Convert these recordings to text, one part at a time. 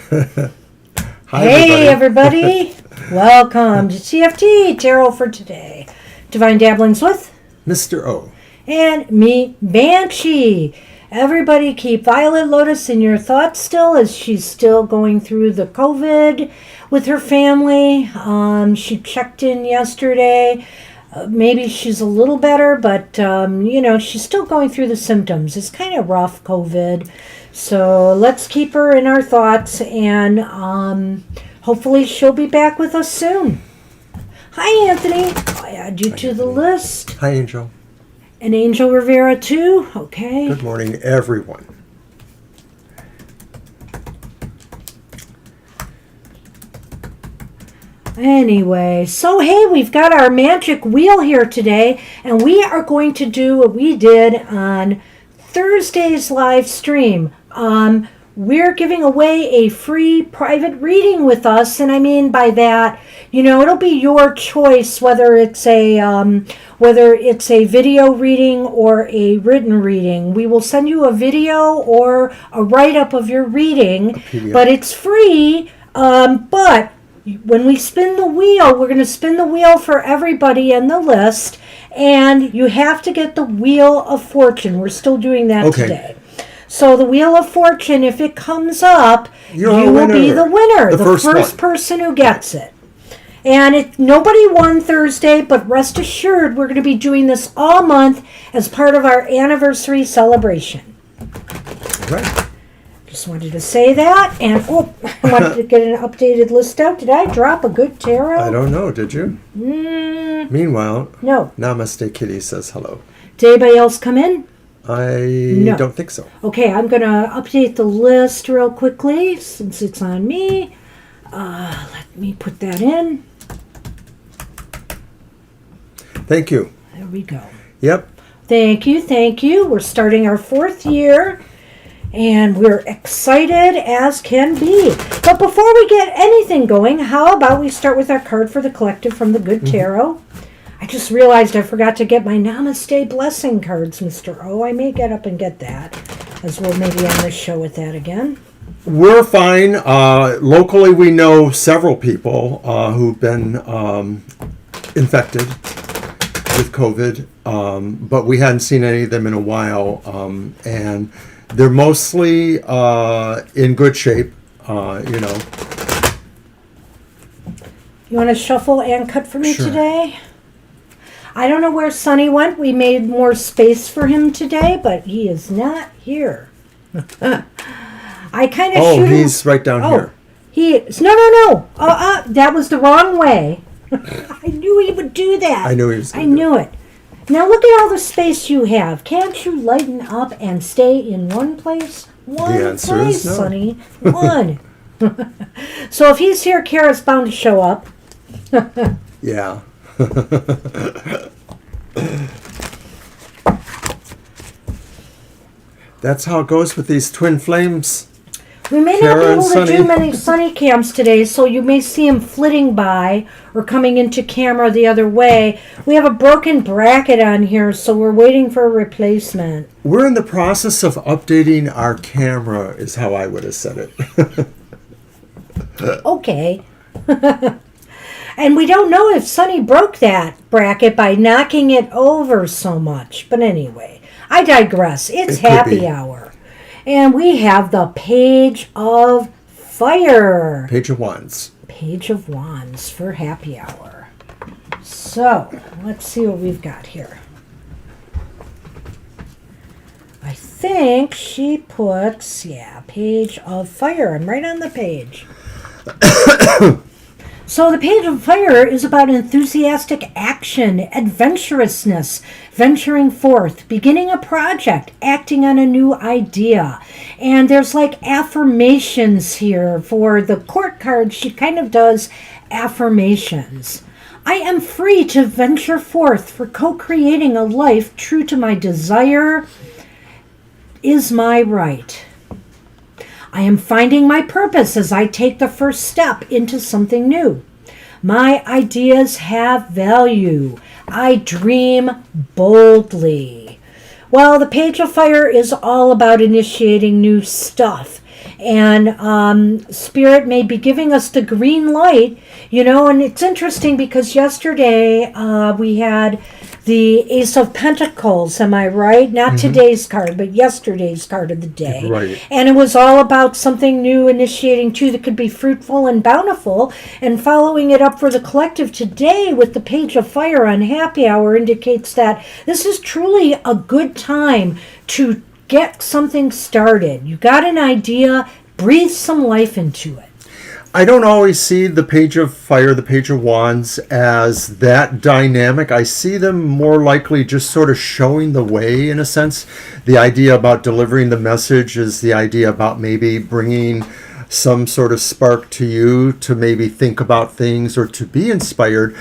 Hi, hey, everybody. Welcome to TFT, Tarot for Today. Divine Dabblings with Mr. O. And me, Banshee. Everybody keep Violet Lotus in your thoughts still, as she's still going through the COVID with her family. She checked in yesterday. Maybe she's a little better, but, she's still going through the symptoms. It's kind of rough, COVID. So let's keep her in our thoughts, and hopefully she'll be back with us soon. Hi, Anthony. I add you to the list. Hi, Angel. And Angel Rivera, too. Okay. Good morning, everyone. Anyway, so hey, we've got our magic wheel here today, and we are going to do what we did on Thursday's live stream. We're giving away a free private reading with us, and I mean by that, it'll be your choice whether it's a video reading or a written reading. We will send you a video or a write-up of your reading, but it's free. But when we spin the wheel, we're going to spin the wheel for everybody in the list, and you have to get the Wheel of Fortune. We're still doing that today. So the Wheel of Fortune, if it comes up, you will be the winner, the first person who gets it. And nobody won Thursday, but rest assured, we're going to be doing this all month as part of our anniversary celebration. Right. Just wanted to say that, and I wanted to get an updated list out. Did I drop a good tarot? I don't know, did you? Meanwhile, no. Namaste Kitty says hello. Did anybody else come in? I don't think so. Okay, I'm going to update the list real quickly since it's on me. Let me put that in. Thank you. There we go. Yep. Thank you. We're starting our 4th year, and we're excited as can be. But before we get anything going, how about we start with our card for the collective from the Good Tarot? I just realized I forgot to get my Namaste Blessing cards, Mr. O. I may get up and get that, as we'll maybe end the show with that again. We're fine. Locally, we know several people who've been infected with COVID, but we hadn't seen any of them in a while, and they're mostly in good shape, You want to shuffle and cut for me Sure. today? I don't know where Sonny went. We made more space for him today, but he is not here. I kind of shoot him. He's right down here. He is. No. That was the wrong way. I knew he would do that. I knew he was I knew it. Now look at all the space you have. Can't you lighten up and stay in one place? One place, no. Sonny. One. So if he's here, Kara's bound to show up. Yeah. That's how it goes with these twin flames. We may not be able to do many sunny cams today, so you may see him flitting by or coming into camera the other way. We have a broken bracket on here, so we're waiting for a replacement. We're in the process of updating our camera, is how I would have said it. Okay. And we don't know if Sonny broke that bracket by knocking it over so much. But anyway, I digress. It's happy hour. And we have the Page of Fire. Page of Wands. Page of Wands for happy hour. So, let's see what we've got here. I think she puts, Page of Fire. I'm right on the page. So the Page of Fire is about enthusiastic action, adventurousness, venturing forth, beginning a project, acting on a new idea. And there's like affirmations here. For the court card, she kind of does affirmations. I am free to venture forth for co-creating a life true to my desire is my right. I am finding my purpose as I take the first step into something new. My ideas have value. I dream boldly. Well, the Page of Fire is all about initiating new stuff. and Spirit may be giving us the green light, and it's interesting because yesterday we had the Ace of Pentacles, am I right? Not today's card, but yesterday's card of the day. Right. And it was all about something new initiating too that could be fruitful and bountiful. And following it up for the collective today with the Page of Fire on Happy Hour indicates that this is truly a good time to get something started. You got an idea, breathe some life into it. I don't always see the Page of Fire, the Page of Wands as that dynamic. I see them more likely just sort of showing the way in a sense. The idea about delivering the message is the idea about maybe bringing some sort of spark to you to maybe think about things or to be inspired.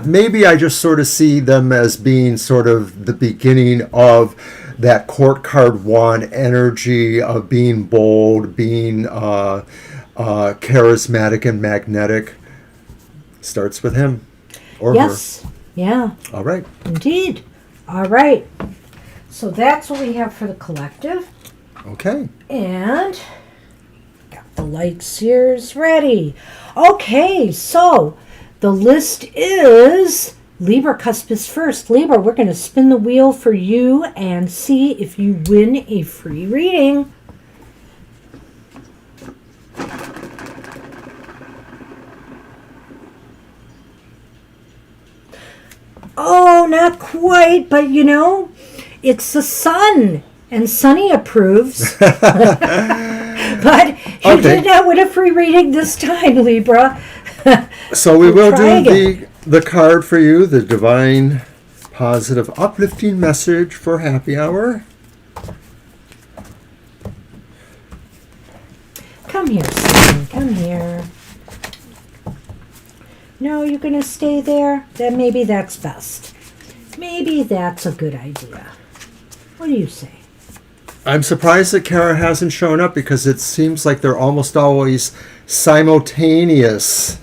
Maybe I just sort of see them as being sort of the beginning of that court card wand energy of being bold, being charismatic and magnetic. Starts with him or yes. her. Yeah. All right. Indeed. All right. So that's what we have for the collective. Okay. And got the light seers ready. Okay, so the list is Libra Cuspis first. Libra, we're going to spin the wheel for you and see if you win a free reading. Oh, not quite, but it's the sun, and Sunny approves. But you did not win a free reading this time, Libra. So we will do again. the card for you, the Divine Positive Uplifting Message for Happy Hour. Come here, Sunny, come here. No, you're going to stay there? Then maybe that's best. Maybe that's a good idea. What do you say? I'm surprised that Kara hasn't shown up because it seems like they're almost always simultaneous.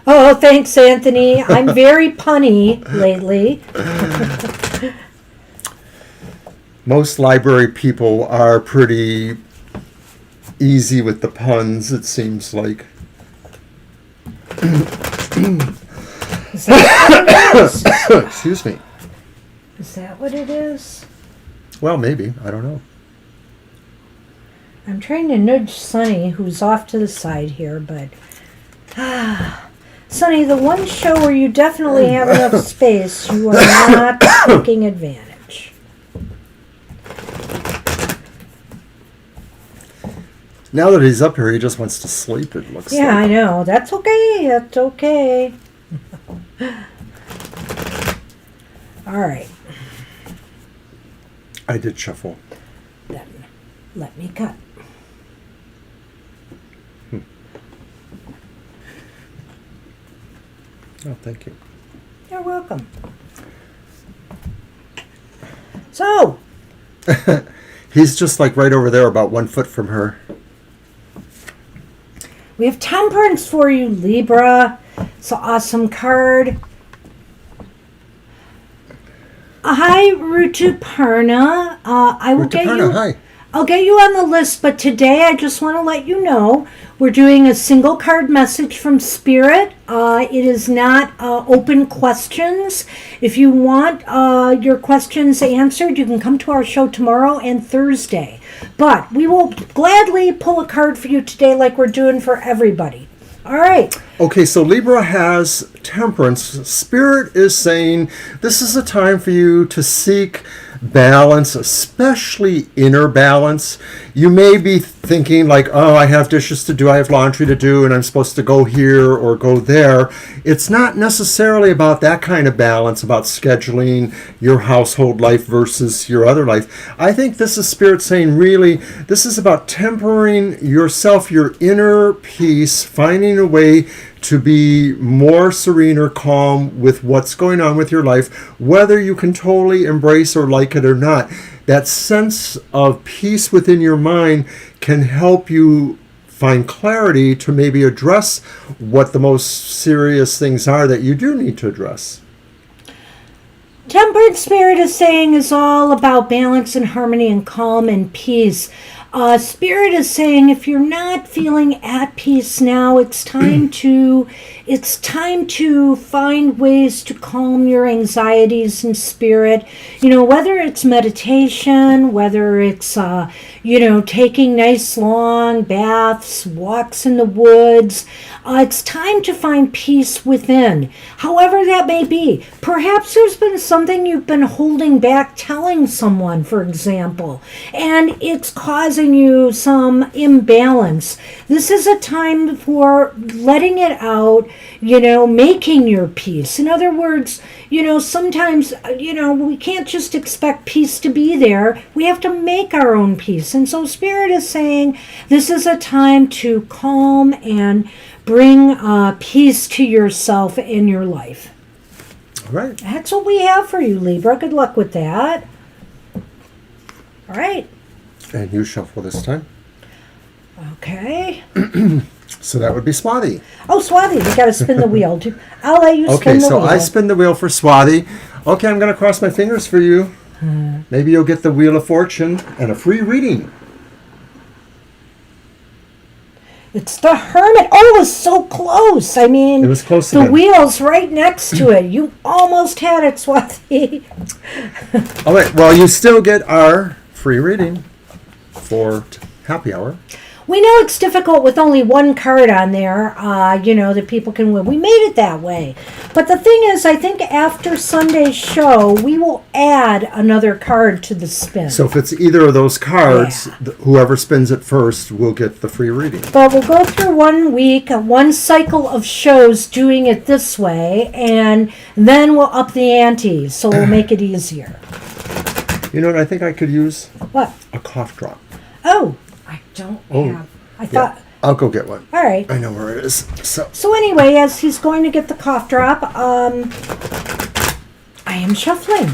Oh, thanks, Anthony. I'm very punny lately. Most library people are pretty easy with the puns, it seems like. Is that what it is? Excuse me. Is that what it is? Well, maybe. I don't know. I'm trying to nudge Sunny, who's off to the side here, but... Sunny, the one show where you definitely have enough space, you are not taking advantage. Now that he's up here, he just wants to sleep, it looks like. Yeah, I know. That's okay. That's okay. All right. I did shuffle. Then let me cut. Oh, thank you. You're welcome. So, He's just like right over there, about 1 foot from her. we have Temperance for you, Libra. It's an awesome card. Hi, Rutuparna. I will get you. Hi. I'll get you on the list, but today I just want to let you know we're doing a single card message from Spirit. It is not open questions. If you want your questions answered, you can come to our show tomorrow and Thursday. But we will gladly pull a card for you today like we're doing for everybody. All right. Okay, so Libra has Temperance. Spirit is saying this is a time for you to seek balance, especially inner balance. You may be thinking like, oh, I have dishes to do, I have laundry to do, and I'm supposed to go here or go there. It's not necessarily about that kind of balance, about scheduling your household life versus your other life. I think this is Spirit saying, really, this is about tempering yourself, your inner peace, finding a way to be more serene or calm with what's going on with your life, whether you can totally embrace or like it or not. That sense of peace within your mind can help you find clarity to maybe address what the most serious things are that you do need to address. Temperance Spirit is saying is all about balance and harmony and calm and peace. Spirit is saying if you're not feeling at peace now, it's time to find ways to calm your anxieties in spirit. Whether it's meditation, whether it's taking nice long baths, walks in the woods. It's time to find peace within, however that may be. Perhaps there's been something you've been holding back telling someone, for example, and it's causing you some imbalance. This is a time for letting it out, making your peace. In other words, sometimes, we can't just expect peace to be there. We have to make our own peace. And so Spirit is saying this is a time to calm and bring peace to yourself in your life. All right. That's what we have for you, Libra. Good luck with that. All right. And you shuffle this time. Okay. So that would be Swati. Oh, Swati, we got to spin the wheel. I'll let you spin Okay, the so wheel. I spin the wheel for Swati. Okay, I'm going to cross my fingers for you. Maybe you'll get the Wheel of Fortune and a free reading. It's the Hermit. Oh, it was so close. I mean, It was close the again. wheel's right next to it. You almost had it, Swati. All right, well, you still get our free reading for happy hour. We know it's difficult with only one card on there, that people can win. We made it that way. But the thing is, I think after Sunday's show, we will add another card to the spin. So if it's either of those cards, whoever spins it first will get the free reading. But we'll go through 1 week, one cycle of shows doing it this way, and then we'll up the ante, so we'll make it easier. You know what I think I could use? What? A cough drop. Oh, I don't have. I thought. Yeah, I'll go get one. All right. I know where it is. So anyway, as he's going to get the cough drop, I am shuffling.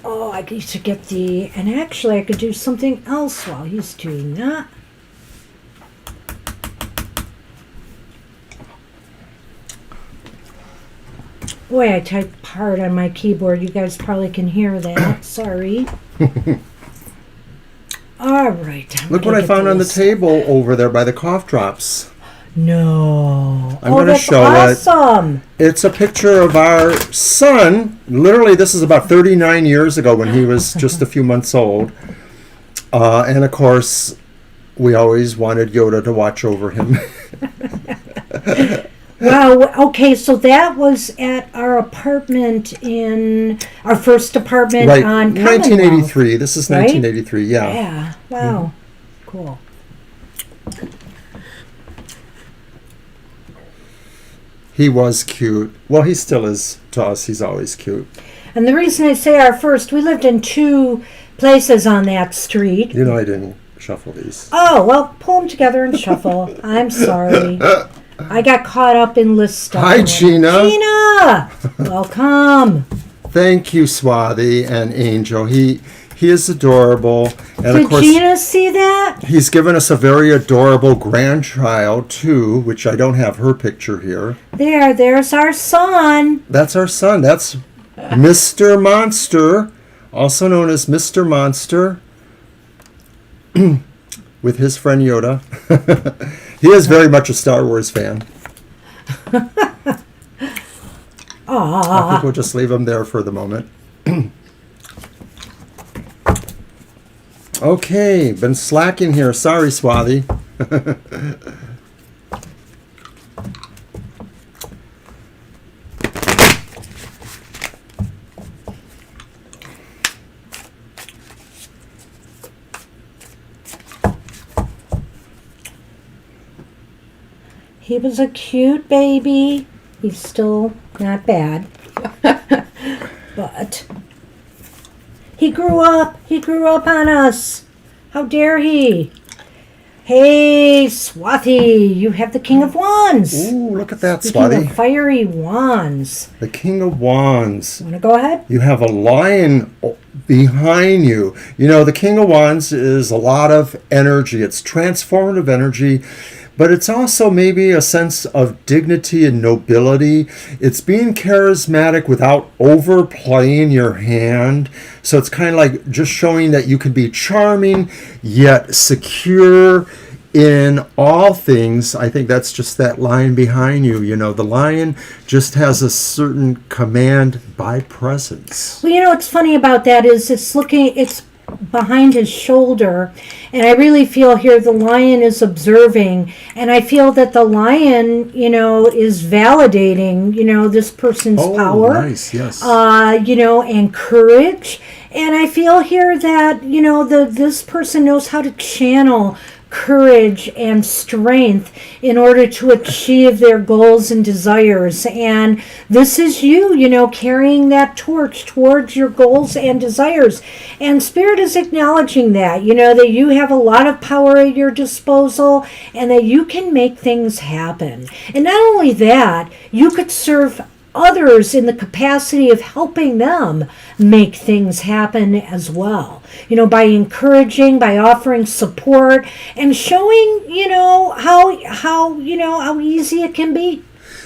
Oh, I need to get and actually I could do something else while he's doing that. Boy, I typed hard on my keyboard. You guys probably can hear that. Sorry. All right. Look what I found on the table over there by the cough drops. No. I'm going to show awesome. it. It's a picture of our son. Literally, this is about 39 years ago when he was just a few months old. And of course, we always wanted Yoda to watch over him. Wow. Okay, so that was at our apartment our first apartment Right, on 1983. This is right? 1983, yeah. Yeah. Wow. Cool. He was cute. Well, he still is to us. He's always cute. And the reason I say our first, we lived in 2 places on that street. You know, I didn't shuffle these. Oh, well, pull them together and shuffle. I'm sorry. I got caught up in list stuff. Hi, Gina. Gina! Welcome. Thank you, Swati and Angel. He is adorable. And Did of course, Gina see that? he's given us a very adorable grandchild, too, which I don't have her picture here. There's our son. That's our son. That's Mr. Monster, also known as Mr. Monster, with his friend Yoda. He is very much a Star Wars fan. I think we'll just leave him there for the moment. Okay, been slacking here. Sorry, Swati. He was a cute baby. He's still not bad. But he grew up. He grew up on us. How dare he? Hey, Swati, you have the King of Wands. Ooh, look at that, Speaking Swati. of fiery wands. The King of Wands. Want to go ahead? You have a lion behind you. You know, the King of Wands is a lot of energy. It's transformative energy, but it's also maybe a sense of dignity and nobility. It's being charismatic without overplaying your hand. So it's kind of like just showing that you can be charming yet secure in all things. I think that's just that lion behind you. You know, the lion just has a certain command by presence. Well, what's funny about that is it's behind his shoulder, and I really feel here the lion is observing, and I feel that the lion, is validating, this person's power. Nice, yes. And courage. And I feel here that, this person knows how to channel courage and strength in order to achieve their goals and desires. And this is you, carrying that torch towards your goals and desires. And Spirit is acknowledging that, that you have a lot of power at your disposal and that you can make things happen. And not only that, you could serve others in the capacity of helping them make things happen as well, by encouraging, by offering support and showing, how easy it can be.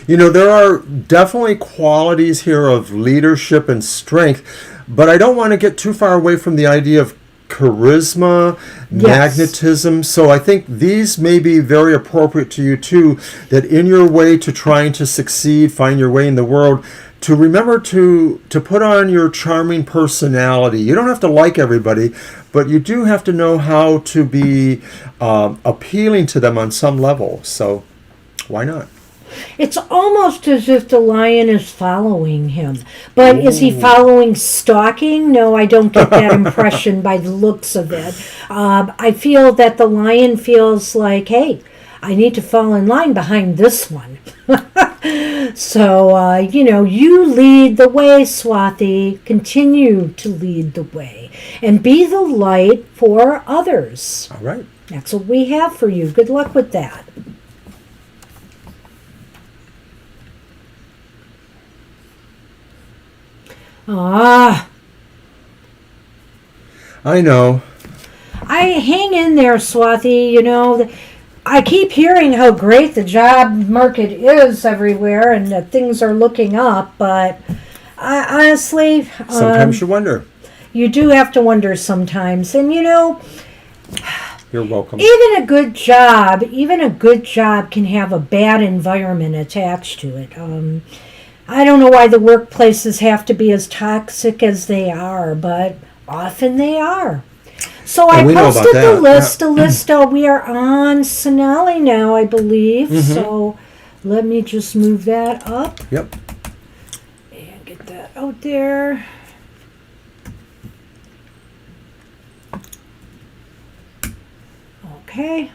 There are definitely qualities here of leadership and strength, but I don't want to get too far away from the idea of charisma, magnetism. So I think these may be very appropriate to you too, that in your way to trying to succeed, find your way in the world, to remember to put on your charming personality. You don't have to like everybody, but you do have to know how to be appealing to them on some level. So why not? It's almost as if the lion is following him. But is he following, stalking? No, I don't get that impression by the looks of it. I feel that the lion feels like, hey, I need to fall in line behind this one. So, you lead the way, Swathi. Continue to lead the way. And be the light for others. All right. That's what we have for you. Good luck with that. I know. I hang in there, Swathi. I keep hearing how great the job market is everywhere and that things are looking up, but I honestly... sometimes you wonder. You do have to wonder sometimes. And, You're welcome. even a good job can have a bad environment attached to it. I don't know why the workplaces have to be as toxic as they are, but often they are. So I posted the list. Yeah. We are on Sonali now, I believe. Mm-hmm. So let me just move that up. Yep. And get that out there. Okay.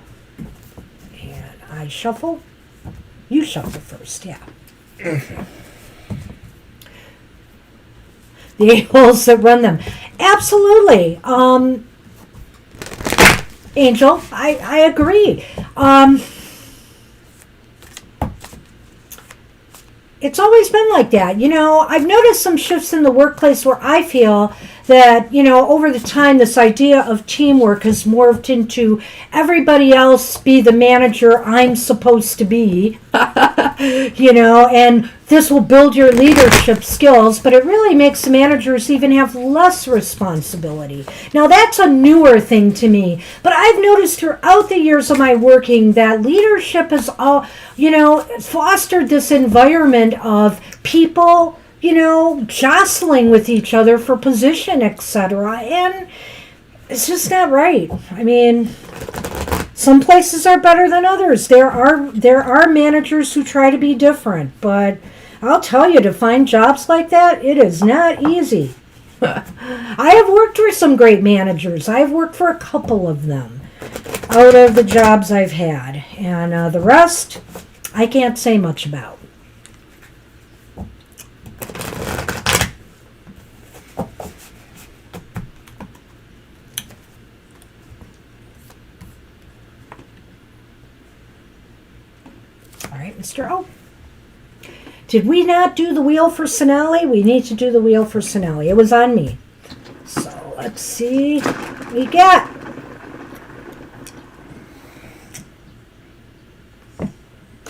And I shuffle. You shuffle first, yeah. Okay. The a-holes that run them. Absolutely. Angel, I agree. It's always been like that. I've noticed some shifts in the workplace where I feel that, over the time, this idea of teamwork has morphed into everybody else be the manager I'm supposed to be, and this will build your leadership skills, but it really makes the managers even have less responsibility. Now, that's a newer thing to me, but I've noticed throughout the years of my working that leadership has all, fostered this environment of people, jostling with each other for position, etc. And it's just not right. I mean, some places are better than others. There are managers who try to be different, but I'll tell you, to find jobs like that, it is not easy. I have worked with some great managers. I've worked for a couple of them out of the jobs I've had. And the rest, I can't say much about. All right, Mr. O. Did we not do the wheel for Sonali? We need to do the wheel for Sonali. It was on me. So let's see what we got.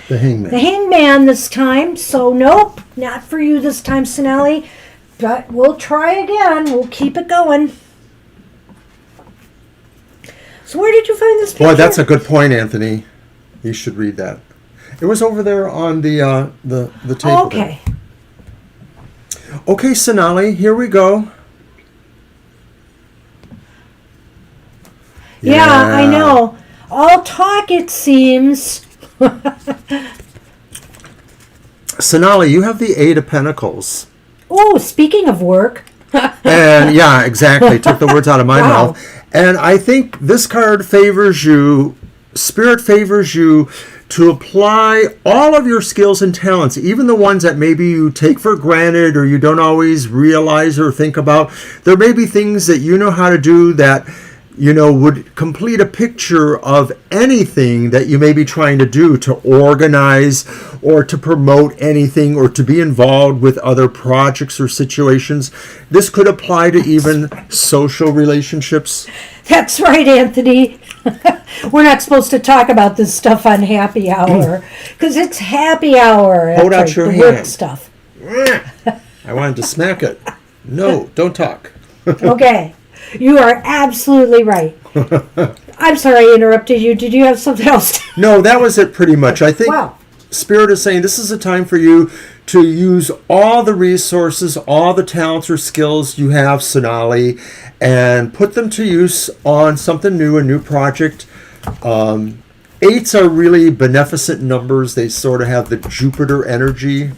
The Hangman. The Hangman this time. So nope, not for you this time, Sonali. But we'll try again. We'll keep it going. So where did you find this picture? Boy, that's a good point, Anthony. You should read that. It was over there on the table. Okay. There. Okay, Sonali, here we go. Yeah, I know. All talk, it seems. Sonali, you have the Eight of Pentacles. Oh, speaking of work. And yeah, exactly. Took the words out of my Wow. mouth. And I think this card favors you, Spirit favors you to apply all of your skills and talents, even the ones that maybe you take for granted or you don't always realize or think about. There may be things that you know how to do that, you know, would complete a picture of anything that you may be trying to do, to organize or to promote anything or to be involved with other projects or situations. This could apply to even social relationships. That's right, Anthony. We're not supposed to talk about this stuff on happy hour because it's happy hour. Hold That's out your the hand. work stuff. I wanted to smack it. No, don't talk. Okay. You are absolutely right. I'm sorry I interrupted you. Did you have something else? No, that was it pretty much. I think Wow. Spirit is saying this is a time for you to use all the resources, all the talents or skills you have, Sonali, and put them to use on something new, a new project. Eights are really beneficent numbers. They sort of have the Jupiter energy.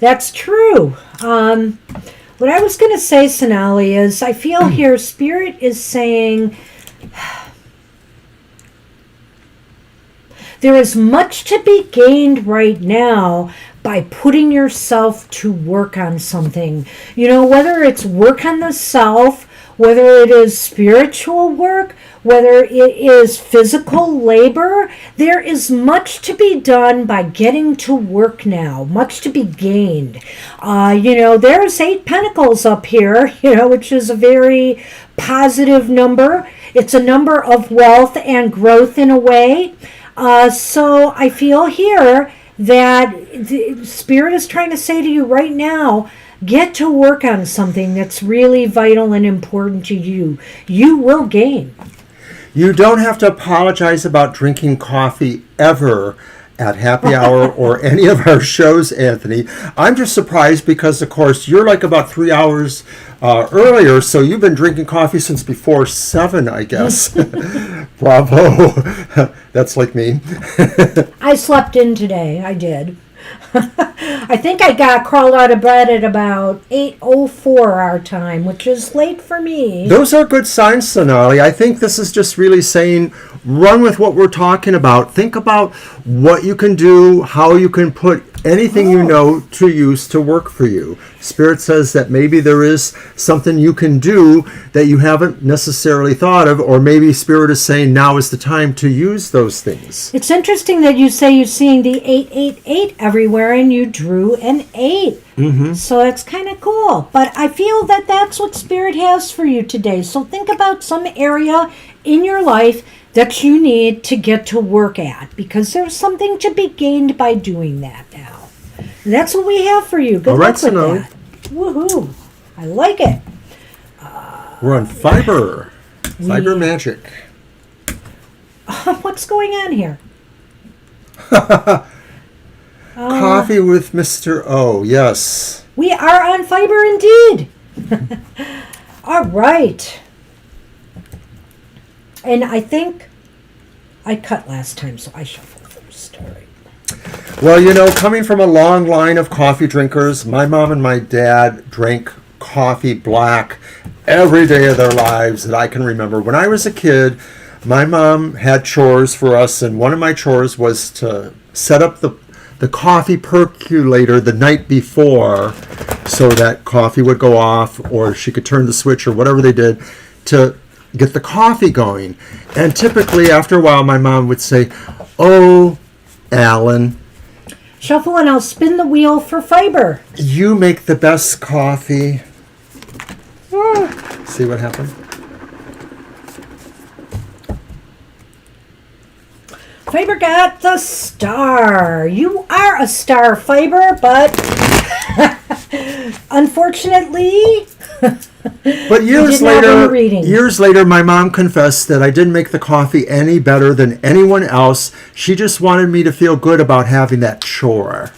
That's true. What I was going to say, Sonali, is I feel here Spirit is saying there is much to be gained right now by putting yourself to work on something. You know, whether it's work on the self, whether it is spiritual work, whether it is physical labor, there is much to be done by getting to work now, much to be gained. You know, there's 8 Pentacles up here, you know, which is a very positive number. It's a number of wealth and growth in a way. So I feel here that the Spirit is trying to say to you right now, get to work on something that's really vital and important to you. You will gain. You don't have to apologize about drinking coffee ever at happy hour or any of our shows, Anthony. I'm just surprised because, of course, you're like about 3 hours earlier, so you've been drinking coffee since before 7, I guess. Bravo. That's like me. I slept in today. I did. I think I crawled out of bed at about 8:04 our time, which is late for me. Those are good signs, Sonali. I think this is just really saying, run with what we're talking about. Think about what you can do, how you can put anything you know to use to work for you. Spirit says that maybe there is something you can do that you haven't necessarily thought of, or maybe Spirit is saying now is the time to use those things. It's interesting that you say you're seeing the 888 everywhere and you drew an 8. Mm-hmm. So that's kind of cool. But I feel that that's what Spirit has for you today. So think about some area in your life that you need to get to work at, because there's something to be gained by doing that now. And that's what we have for you. Good All right, luck with Sonali. that. Woohoo. I like it. We're on Fiber. Fiber Magic. What's going on here? Coffee with Mr. O. Yes. We are on Fiber indeed. All right. And I think I cut last time, so I shuffle first. All right. Well, you know, coming from a long line of coffee drinkers, my mom and my dad drank coffee black every day of their lives that I can remember. When I was a kid, my mom had chores for us, and one of my chores was to set up the coffee percolator the night before so that coffee would go off, or she could turn the switch or whatever they did to get the coffee going. And typically after a while my mom would say, "Oh, Alan, Shuffle and I'll spin the wheel for Fiber. you make the best coffee." See what happened? Fiber got the star. You are a star, Fiber, but unfortunately, But years later, my mom confessed that I didn't make the coffee any better than anyone else. She just wanted me to feel good about having that chore.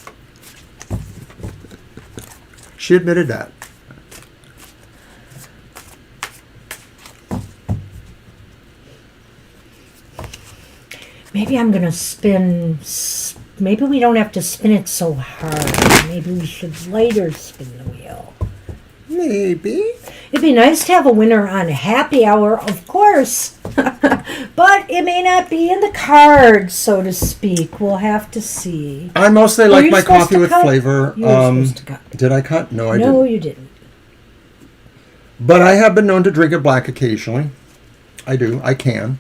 She admitted that. maybe I'm going to spin. Maybe we don't have to spin it so hard. Maybe we should lighter spin the wheel. Maybe. It'd be nice to have a winner on Happy Hour, of course. But it may not be in the cards, so to speak. We'll have to see. I mostly like my coffee with cut? flavor. You were supposed to cut. Did I cut? No, I didn't. No, you didn't. But I have been known to drink it black occasionally. I do. I can.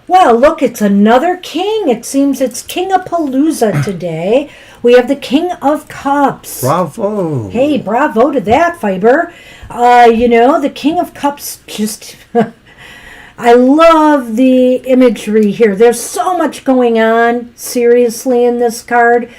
Well, look, it's another king. It seems it's King-a-palooza today. We have the King of Cups. Bravo. Hey, bravo to that, Fiber. The King of Cups just... I love the imagery here. There's so much going on, seriously, in this card.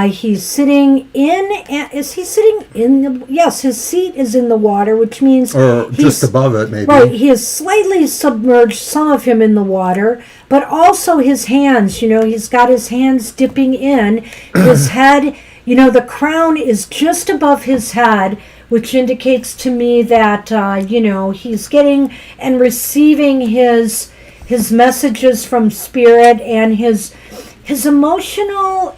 He's sitting in... Is he sitting in the... Yes, his seat is in the water, which means... Or just above it, maybe. Right, he is slightly submerged, some of him in the water, but also his hands. He's got his hands dipping in. His head, the crown is just above his head, which indicates to me that, he's getting and receiving his messages from Spirit, and his emotional...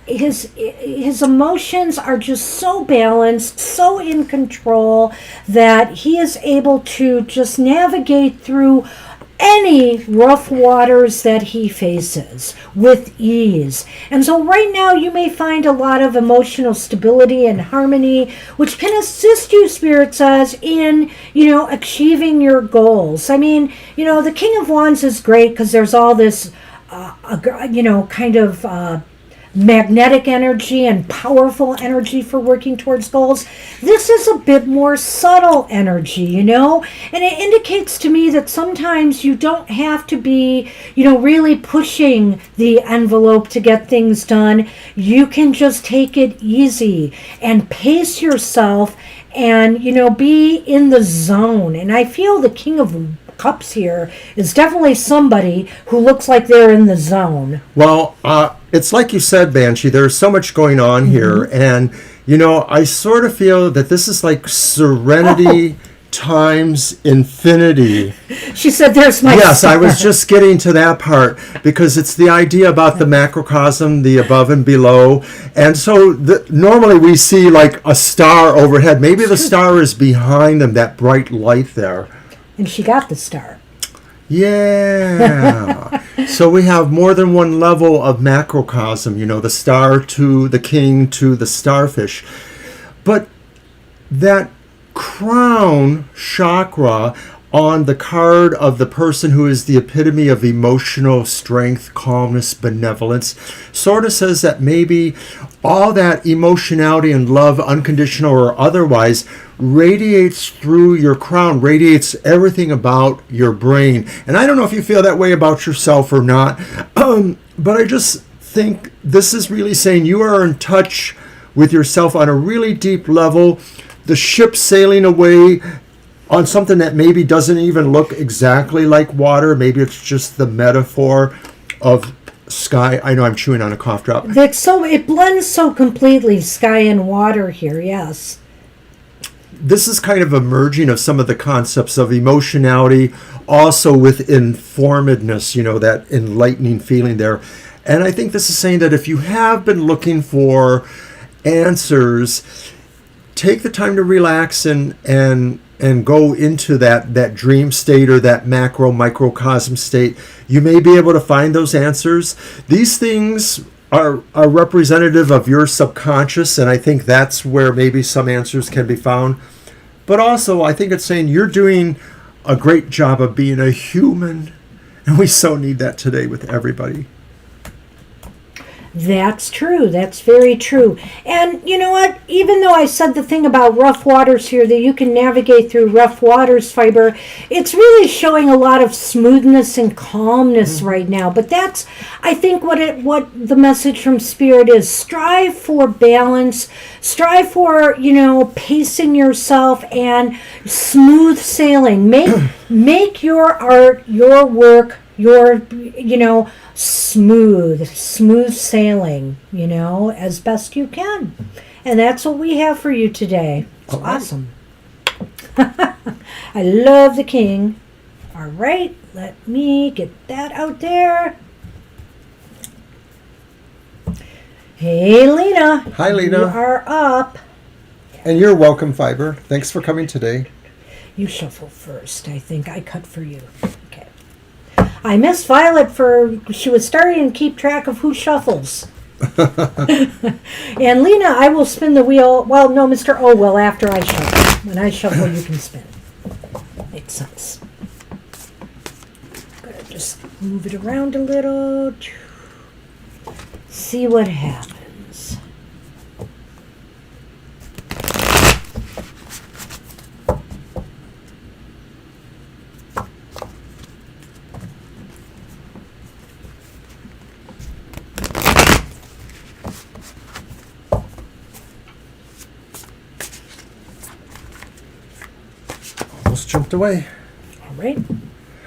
His emotions are just so balanced, so in control, that he is able to just navigate through any rough waters that he faces with ease. And so right now you may find a lot of emotional stability and harmony, which can assist you, Spirit says, in, achieving your goals. I mean, the King of Wands is great because there's all this, magnetic energy and powerful energy for working towards goals. This is a bit more subtle energy, and it indicates to me that sometimes you don't have to be, really pushing the envelope to get things done. You can just take it easy and pace yourself and, be in the zone. And I feel the King of Cups here is definitely somebody who looks like they're in the zone. Well, it's like you said, Banshee, there's so much going on here. And, I sort of feel that this is like serenity times infinity. She said there's my Yes, star. I was just getting to that part because it's the idea about the macrocosm, the above and below. And so normally we see like a star overhead. Maybe the star is behind them, that bright light there. And she got the star. Yeah. So we have more than one level of macrocosm, the star to the king to the starfish. But that crown chakra on the card of the person who is the epitome of emotional strength, calmness, benevolence, sort of says that maybe all that emotionality and love, unconditional or otherwise, radiates through your crown, radiates everything about your brain. And I don't know if you feel that way about yourself or not, but I just think this is really saying you are in touch with yourself on a really deep level. The ship sailing away on something that maybe doesn't even look exactly like water. Maybe it's just the metaphor of sky. I know I'm chewing on a cough drop. It blends so completely, sky and water here, yes. This is kind of a merging of some of the concepts of emotionality, also with informedness, that enlightening feeling there. And I think this is saying that if you have been looking for answers, take the time to relax and go into that dream state or that microcosm state. You may be able to find those answers. These things are representative of your subconscious, and I think that's where maybe some answers can be found. But also, I think it's saying you're doing a great job of being a human, and we so need that today with everybody. That's true. That's very true. And you know what? Even though I said the thing about rough waters here, that you can navigate through rough waters, Fiber, it's really showing a lot of smoothness and calmness right now. But that's, I think, what the message from Spirit is. Strive for balance. Strive for, pacing yourself and smooth sailing. Make your art, your work, your, smooth sailing, as best you can. And that's what we have for you today. It's awesome. I love the king. All right, let me get that out there. Hey, Lena. Hi, Lena. You are up. And you're welcome, Fiber. Thanks for coming today. You shuffle first. I think I cut for you. Okay. I miss Violet she was starting to keep track of who shuffles. And Lena, I will spin the wheel. Well, no, Mr. O will after I shuffle. When I shuffle, you can spin. Makes sense. Gotta just move it around a little. See what happens. Almost jumped away. All right.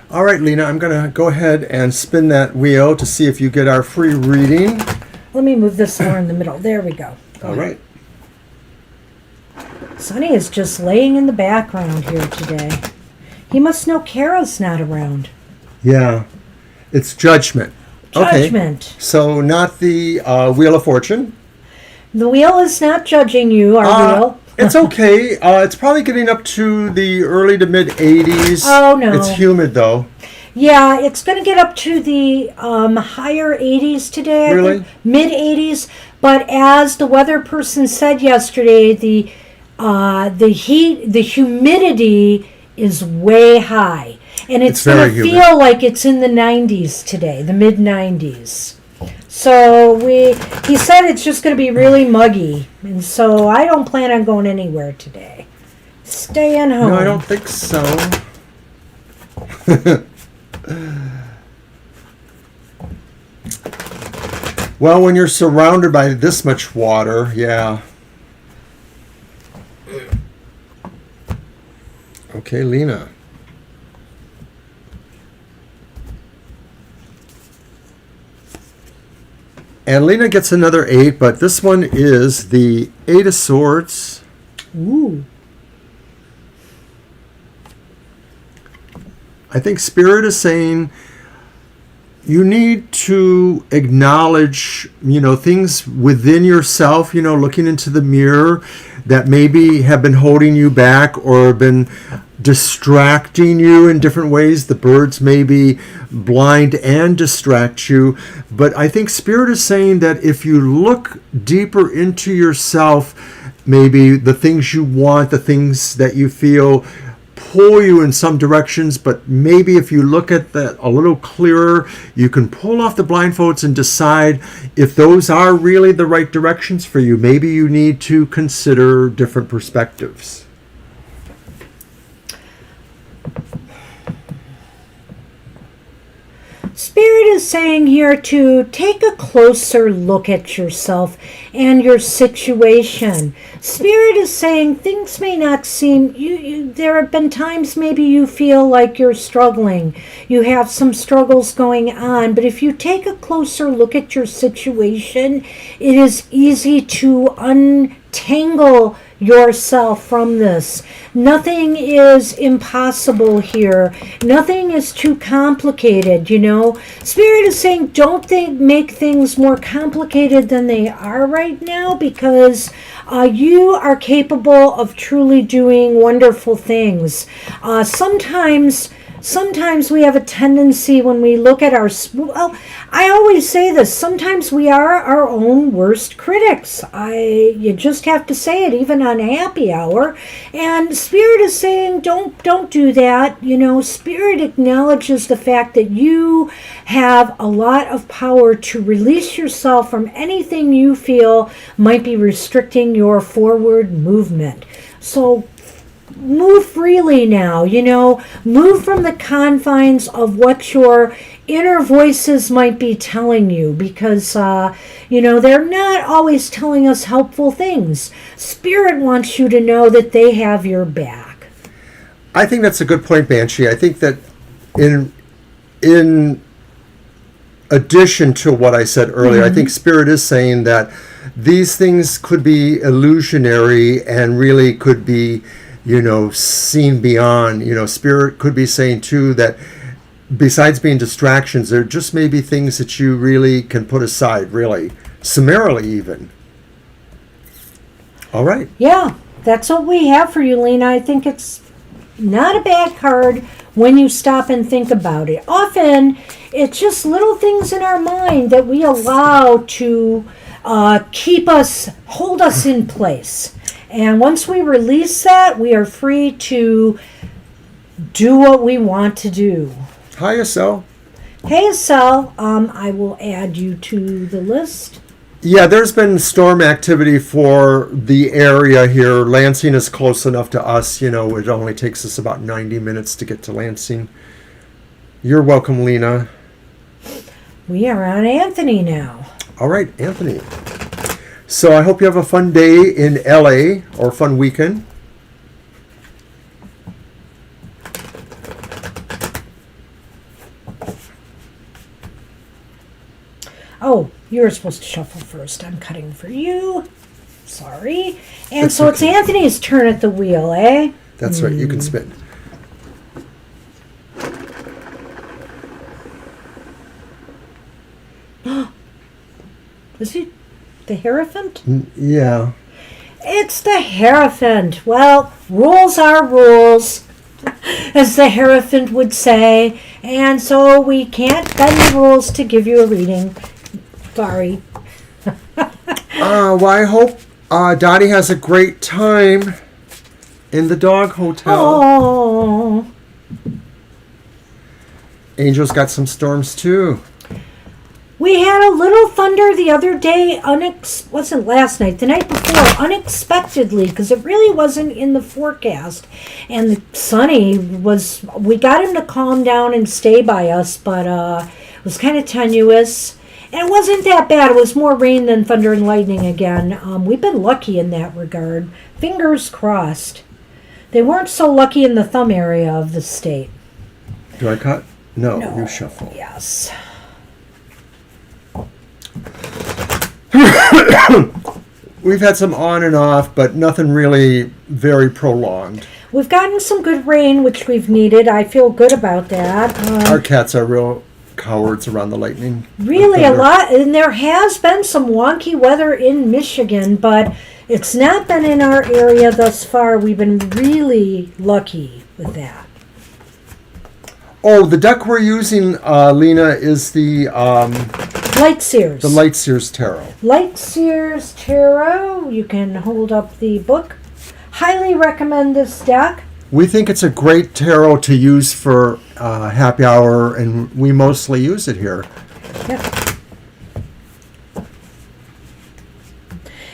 All right, Lena, I'm going to go ahead and spin that wheel to see if you get our free reading. Let me move this more in the middle. There we go. All right. Sonny is just laying in the background here today. He must know Kara's not around. Yeah. It's Judgment. Judgment. Okay. So not the Wheel of Fortune. The wheel is not judging you, our wheel. It's okay. It's probably getting up to the early to mid 80s. Oh, no. It's humid, though. Yeah, it's going to get up to the higher 80s today. I Really? think, mid 80s. But as the weather person said yesterday, the humidity is way high, and it's going to feel like it's in the 90s today, the mid 90s. So he said it's just going to be really muggy, and so I don't plan on going anywhere today. Staying home. No, I don't think so. Well, when you're surrounded by this much water, yeah. Okay, Lena. And Lena gets another 8, but this one is the 8 of Swords. Ooh. I think Spirit is saying you need to acknowledge, things within yourself, looking into the mirror that maybe have been holding you back or been distracting you in different ways. The birds maybe blind and distract you. But I think Spirit is saying that if you look deeper into yourself, maybe the things you want, the things that you feel pull you in some directions, but maybe if you look at that a little clearer, you can pull off the blindfolds and decide if those are really the right directions for you. Maybe you need to consider different perspectives. Spirit is saying here to take a closer look at yourself and your situation. Spirit is saying things may not seem, there have been times maybe you feel like you're struggling. You have some struggles going on, but if you take a closer look at your situation, it is easy to untangle yourself from this. Nothing is impossible here. Nothing is too complicated, Spirit is saying don't make things more complicated than they are right now, because you are capable of truly doing wonderful things. Sometimes sometimes we have a tendency when we look at well, I always say this, sometimes we are our own worst critics. You just have to say it, even on happy hour. And Spirit is saying, don't do that. Spirit acknowledges the fact that you have a lot of power to release yourself from anything you feel might be restricting your forward movement. So move freely now, move from the confines of what your inner voices might be telling you, because, they're not always telling us helpful things. Spirit wants you to know that they have your back. I think that's a good point, Banshee. I think that in addition to what I said earlier, I think Spirit is saying that these things could be illusionary and really could be seen beyond. Spirit could be saying too that besides being distractions, there just may be things that you really can put aside, really summarily even. All right. Yeah, that's what we have for you, Lena. I think it's not a bad card when you stop and think about it. Often it's just little things in our mind that we allow to hold us in place. And once we release that, we are free to do what we want to do. Hi, Estelle. Hey, Estelle. I will add you to the list. Yeah, there's been storm activity for the area here. Lansing is close enough to us. It only takes us about 90 minutes to get to Lansing. You're welcome, Lena. We are on Anthony now. All right, Anthony. So I hope you have a fun day in LA or fun weekend. Oh, you were supposed to shuffle first. I'm cutting for you. Sorry. And so it's Anthony's turn at the wheel, eh? That's right. You can spin. Is he the Hierophant? Yeah. It's the Hierophant. Well, rules are rules, as the Hierophant would say. And so we can't bend the rules to give you a reading. Sorry. Well, I hope Dottie has a great time in the dog hotel. Oh. Angel's got some storms too. We had a little thunder the other day, wasn't last night, the night before, unexpectedly, because it really wasn't in the forecast. And Sonny we got him to calm down and stay by us, but it was kind of tenuous. And it wasn't that bad. It was more rain than thunder and lightning again. We've been lucky in that regard. Fingers crossed. They weren't so lucky in the thumb area of the state. Do I cut? No, you shuffle. Yes. We've had some on and off, but nothing really very prolonged. We've gotten some good rain, which we've needed. I feel good about that. Our cats are real cowards around the lightning. Really, a lot. And there has been some wonky weather in Michigan, but it's not been in our area thus far. We've been really lucky with that. Oh, the deck we're using, Lena, is the Light Seers. The Light Seers Tarot. Light Seers Tarot. You can hold up the book. Highly recommend this deck. We think it's a great tarot to use for happy hour, and we mostly use it here. Yep.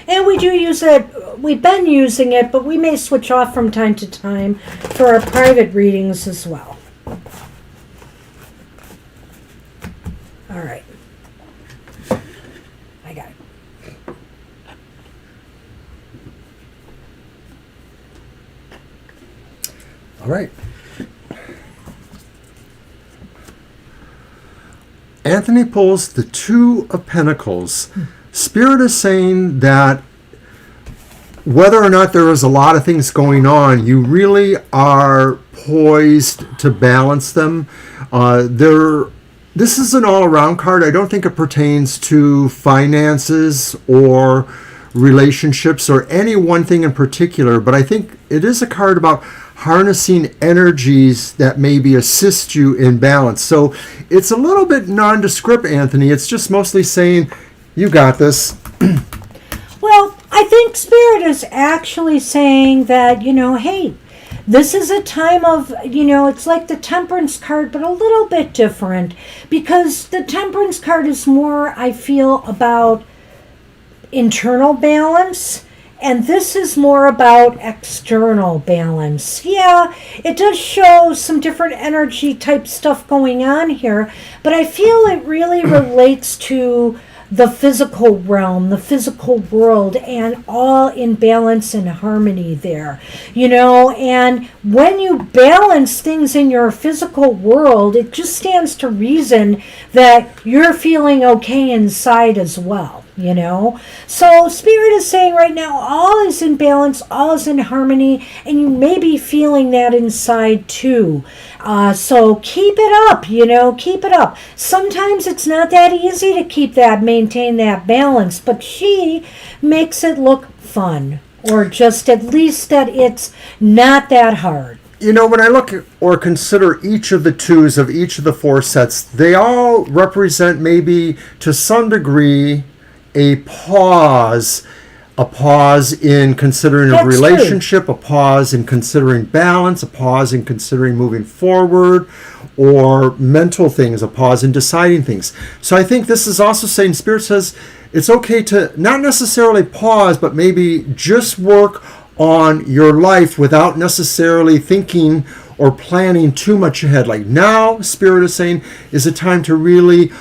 And we do use it, we've been using it, but we may switch off from time to time for our private readings as well. All right. I got it. All right. Anthony pulls the Two of Pentacles. Spirit is saying that whether or not there is a lot of things going on, you really are poised to balance them. This is an all-around card. I don't think it pertains to finances or relationships or any one thing in particular, but I think it is a card about harnessing energies that maybe assist you in balance. So it's a little bit nondescript, Anthony. It's just mostly saying, you got this. Well, I think Spirit is actually saying that, hey, this is a time of, it's like the Temperance card, but a little bit different. Because the Temperance card is more, I feel, about internal balance. And this is more about external balance. Yeah, it does show some different energy type stuff going on here. But I feel it really relates to the physical realm, the physical world, and all in balance and harmony there. And when you balance things in your physical world, it just stands to reason that you're feeling okay inside as well. So Spirit is saying right now, all is in balance, all is in harmony, and you may be feeling that inside too. So keep it up, keep it up. Sometimes it's not that easy to maintain that balance, but she makes it look fun, or just at least that it's not that hard. When I look at or consider each of the twos of each of the four sets, they all represent maybe to some degree a pause in considering a relationship, true. A pause in considering balance, a pause in considering moving forward, or mental things, a pause in deciding things. So I think this is also saying, Spirit says it's okay to not necessarily pause, but maybe just work on your life without necessarily thinking or planning too much ahead. Like now, Spirit is saying, is a time to really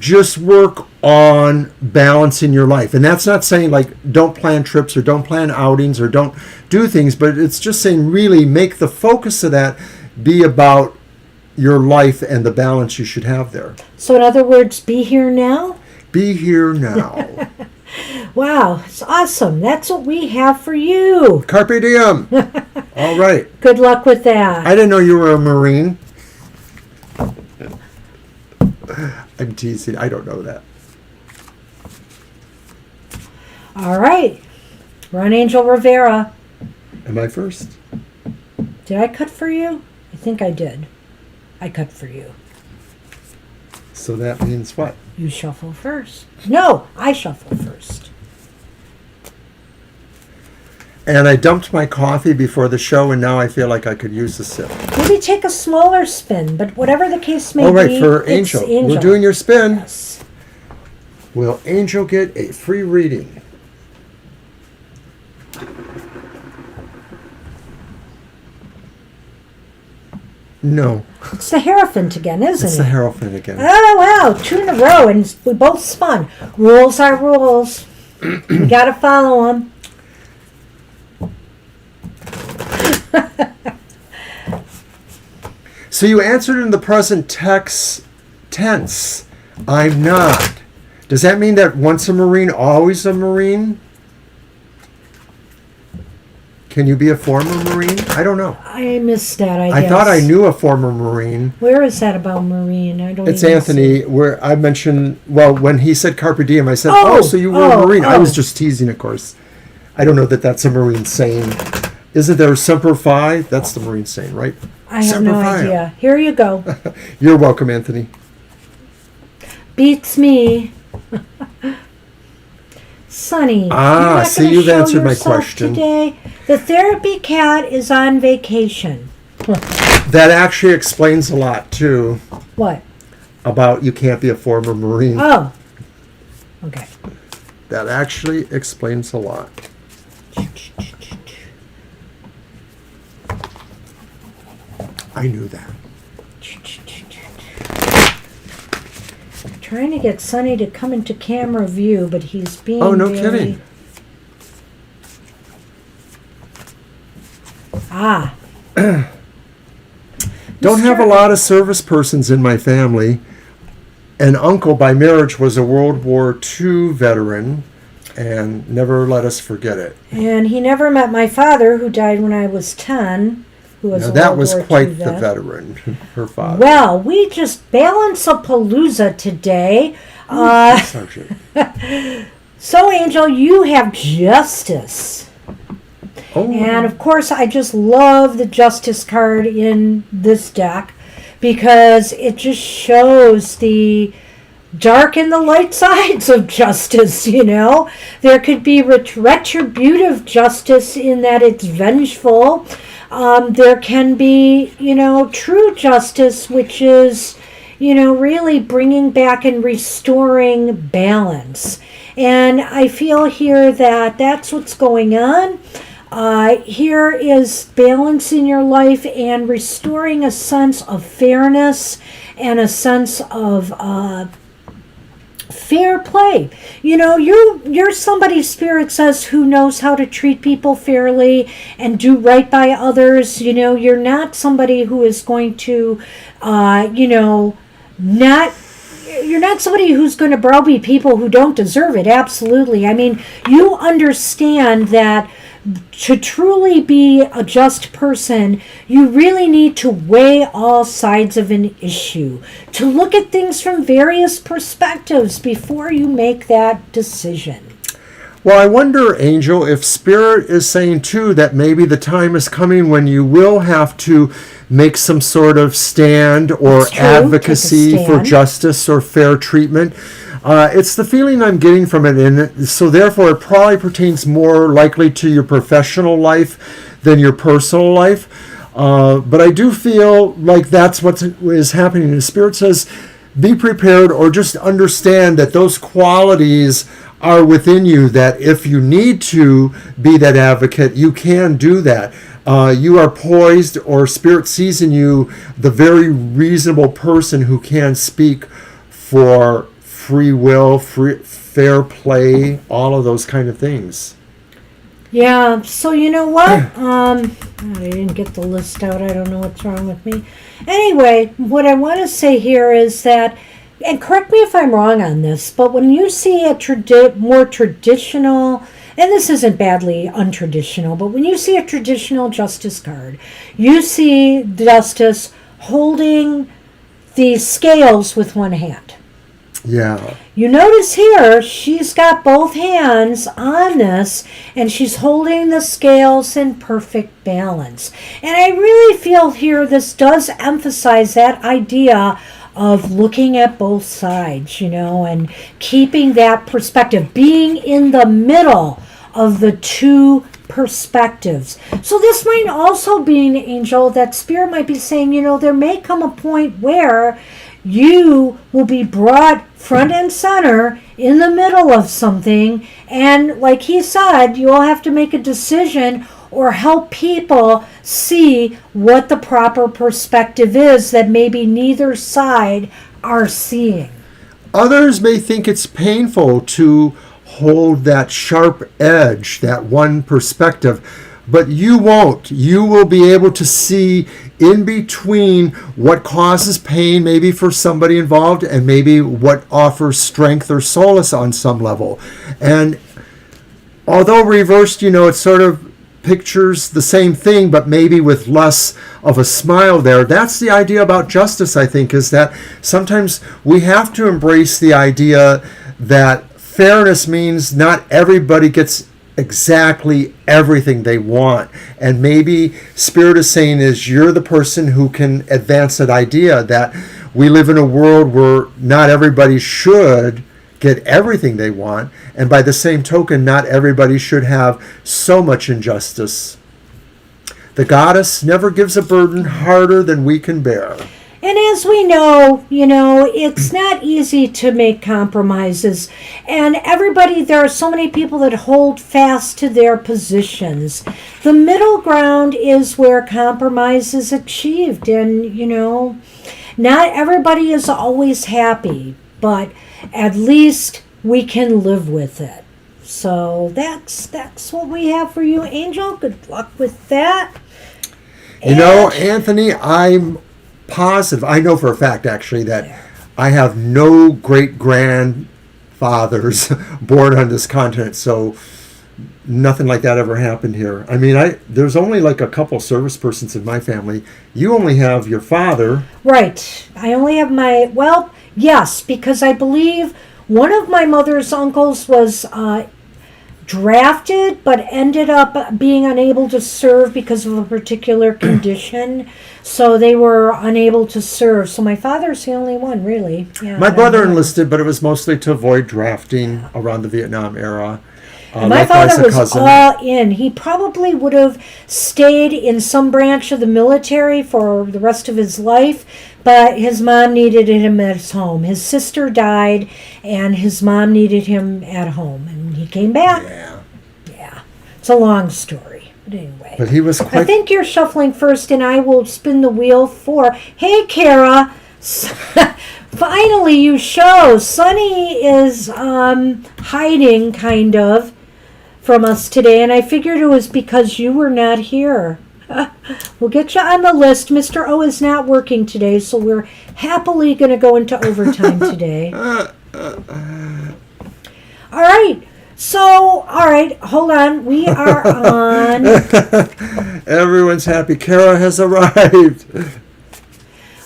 just work on balancing your life. And that's not saying like don't plan trips or don't plan outings or don't do things, but it's just saying really make the focus of that be about your life and the balance you should have there. So in other words, be here now? Be here now. Wow, it's awesome. That's what we have for you. Carpe diem. All right. Good luck with that. I didn't know you were a Marine. I'm teasing. I don't know that. All right. Run Angel Rivera. Am I first? Did I cut for you? I think I did. I cut for you. So that means what? You shuffle first. No, I shuffle first. And I dumped my coffee before the show, and now I feel like I could use a sip. Maybe take a smaller spin, but whatever the case may be. All right, for Angel. We're doing your spin. Yes. Will Angel get a free reading? No. It's the Hierophant again, isn't it? It's the Hierophant again. Oh, wow. 2 in a row, and we both spun. Rules are rules. We got to follow them. So you answered in the present tense. I'm not. Does that mean that once a Marine, always a Marine? Can you be a former Marine? I don't know. I missed that, I guess. I thought I knew a former Marine. Where is that about Marine? I don't It's even Anthony, see. where I mentioned, well, when he said Carpe Diem, I said, so you were a Marine. I was just teasing, of course. I don't know that that's a Marine saying. Isn't there Semper Fi? That's the Marine saying, right? I have no idea. Here you go. You're welcome, Anthony. Beats me. Sonny. See, you've answered my question. Today. The therapy cat is on vacation. That actually explains a lot, too. What? About you can't be a former Marine. Oh. Okay. That actually explains a lot. I knew that. I'm trying to get Sonny to come into camera view, but he's being no very... kidding. Don't have a lot of service persons in my family. An uncle by marriage was a World War II veteran and never let us forget it. And he never met my father, who died when I was 10. Who was that was quite the veteran, her father. Well, we just balance-a-palooza today. Sergeant. So, Angel, you have justice. Oh. And of course, I just love the Justice card in this deck because it just shows the dark and the light sides of justice, you know. There could be retributive justice in that it's vengeful. There can be, you know, true justice, which is, you know, really bringing back and restoring balance. And I feel here that that's what's going on. Here is balance in your life and restoring a sense of fairness and a sense of fair play. You know, you're somebody, Spirit says, who knows how to treat people fairly and do right by others. You know, you're not somebody who is going to, you know, you're not somebody who's going to browbeat people who don't deserve it. Absolutely. I mean, you understand that to truly be a just person, you really need to weigh all sides of an issue, to look at things from various perspectives before you make that decision. Well, I wonder, Angel, if Spirit is saying too that maybe the time is coming when you will have to make some sort of stand or advocacy for justice or fair treatment. It's the feeling I'm getting from it, and so therefore it probably pertains more likely to your professional life than your personal life. But I do feel like that's what is happening. And Spirit says, be prepared, or just understand that those qualities are within you, that if you need to be that advocate, you can do that. You are poised, or Spirit sees in you the very reasonable person who can speak for free will, fair play, all of those kind of things. Yeah, so you know what? I didn't get the list out. I don't know what's wrong with me. Anyway, what I want to say here is that, and correct me if I'm wrong on this, but when you see a more traditional, and this isn't badly untraditional, but when you see a traditional justice card, you see justice holding the scales with one hand. Yeah. You notice here, she's got both hands on this, and she's holding the scales in perfect balance. And I really feel here this does emphasize that idea of looking at both sides, you know, and keeping that perspective, being in the middle of the two perspectives. So this might also be an angel that Spirit might be saying, you know, there may come a point where you will be brought front and center in the middle of something, and like he said, you'll have to make a decision or help people see what the proper perspective is that maybe neither side are seeing. Others may think it's painful to hold that sharp edge, that one perspective, but you won't. You will be able to see in between what causes pain maybe for somebody involved and maybe what offers strength or solace on some level. And although reversed, you know, it sort of pictures the same thing, but maybe with less of a smile there. That's the idea about justice, I think, is that sometimes we have to embrace the idea that fairness means not everybody gets exactly everything they want. And maybe Spirit is saying is you're the person who can advance that idea that we live in a world where not everybody should get everything they want, and by the same token, not everybody should have so much injustice. The goddess never gives a burden harder than we can bear. And as we know, you know, it's not easy to make compromises. And everybody, there are so many people that hold fast to their positions. The middle ground is where compromise is achieved. And, you know, not everybody is always happy, but at least we can live with it. So that's what we have for you, Angel. Good luck with that. You know, Anthony, I'm positive, I know for a fact actually that I have no great grandfathers born on this continent, so nothing like that ever happened here. I mean, there's only like a couple service persons in my family. You only have your father. Right. I only have yes, because I believe one of my mother's uncles was drafted but ended up being unable to serve because of a particular condition. So they were unable to serve. So my father's the only one, really. Yeah, My brother enlisted, but it was mostly to avoid drafting around the Vietnam era. My Likewise, father a was cousin. all in. He probably would have stayed in some branch of the military for the rest of his life, but his mom needed him at his home. His sister died, and his mom needed him at home, and he came back. Yeah. It's a long story. But anyway. But he was I quite... think you're shuffling first, and I will spin the wheel for... Hey, Kara! Finally, you show. Sunny is hiding, kind of, from us today, and I figured it was because you were not here. We'll get you on the list. Mr. O is not working today, so we're happily going to go into overtime today. All right. So, all right, hold on. We are on... Everyone's happy. Kara has arrived.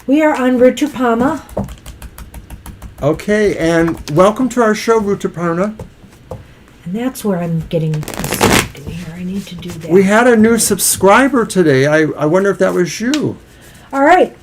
We are on Ritupama. Okay, and welcome to our show, Rutapurna. And that's where I'm getting distracted here. I need to do that. We had a new subscriber today. I wonder if that was you. All right.